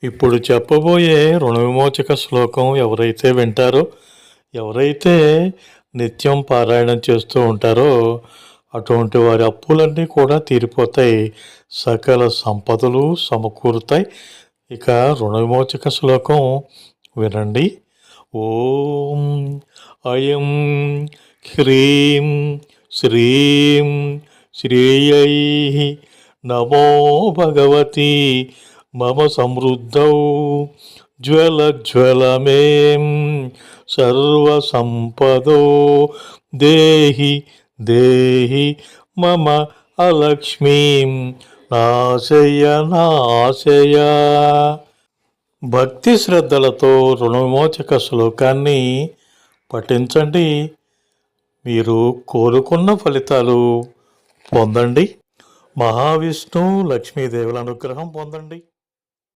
ఇప్పుడు చెప్పబోయే రుణ విమోచక శ్లోకం ఎవరైతే వింటారో, ఎవరైతే నిత్యం పారాయణం చేస్తూ ఉంటారో అటువంటి వారి అప్పులన్నీ కూడా తీరిపోతాయి, సకల సంపదలు సమకూరుతాయి. ఇక రుణ విమోచక శ్లోకం వినండి. ఓం అయం హ్రీం శ్రీం శ్రేయై నమో భగవతి మమ సమృద్ధౌ జ్వలజ్వలమేం సర్వసంపదో దేహి దేహి మమ అలక్ష్మీం నాశయ నాశయ. భక్తి శ్రద్ధలతో రుణ విమోచక శ్లోకాన్ని పఠించండి. మీరు కోరుకున్న ఫలితాలు పొందండి. మహావిష్ణు లక్ష్మీదేవుల అనుగ్రహం పొందండి.